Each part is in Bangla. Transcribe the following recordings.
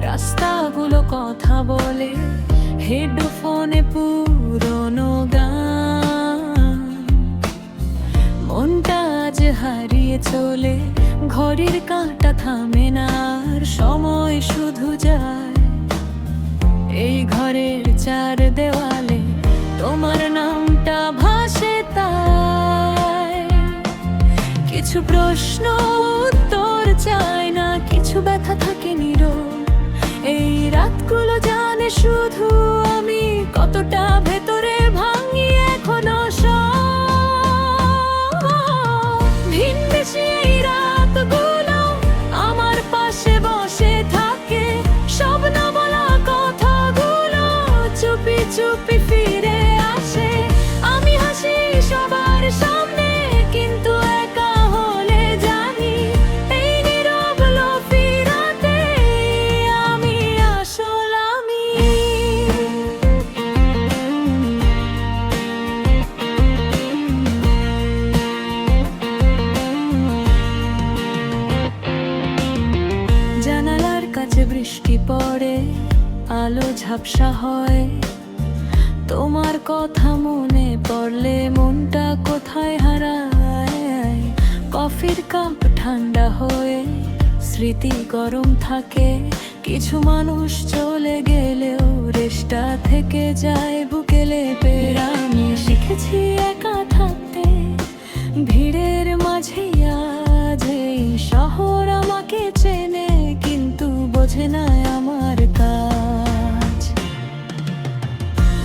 রাস্তাগুলো কথা বলে, হেডফোনে পুরনো গান। মনটা আজ হারিয়ে চলে, ঘড়ির কাঁটা থামে না, আর সময় শুধু যায়। এই ঘরের চার দেওয়ালে তোমার নামটা ভাসে, তাই কিছু প্রশ্ন উত্তর চায় না, কিছু ব্যথা থাকে নীরব। এই রাতগুলো জানে শুধু আমি, কতটা ভেতরে ভাঙি এখনো সব। ভিনদেশি এই রাতগুলো আমার পাশে বসে থাকে, সব না বলা কথাগুলো চুপি চুপি ফিরে আসে। আমি হাসি সবার সামনে, কিন্তু একা হলে জানি এই নীরব ফিরাতে আমি আসল আমি। জানালার কাছে বৃষ্টি পড়ে, আলো ঝাপসা হয়, তোমার কথা মনে পড়লে মনটা কোথায় হারায়। কফির কাপ ঠান্ডা হয়ে স্মৃতি গরম থাকে, কিছু মানুষ চলে গেলেও রেশটা থেকে যায় বুকে লেপে। আমি শিখেছি একা থাকতে ভিড়ের মাঝে, আজ এই শহর আমাকে চেনে কিন্তু বোঝে না আমার কাজ।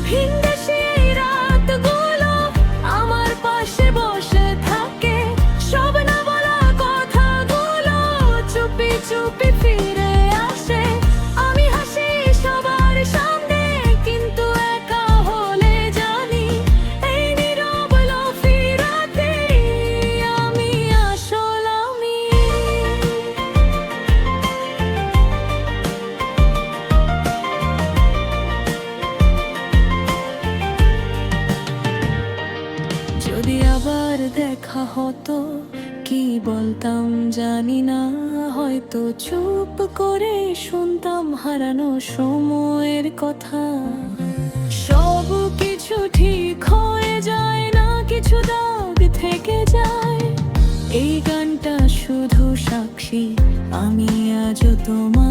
ভিনদেশি এই রাতগুলো আমার পাশে বসে থাকে, সব না বলা কথাগুলো চুপি চুপি ফিরে আসে। আমি হাসি সবার সামনে, কিন্তু একা হলে জানি এই নীরব ফিরাতে আমি আসল আমি। যদি আবার দেখা হতো কি বলতাম জানি না, হয়তো চুপ করে শুনতাম হারানো সময়ের কথা। সব কিছু ঠিক হয়ে যায় না, কিছু দাগ থেকে যায়। এই গানটা শুধু সাক্ষী, আমি আজও তোমার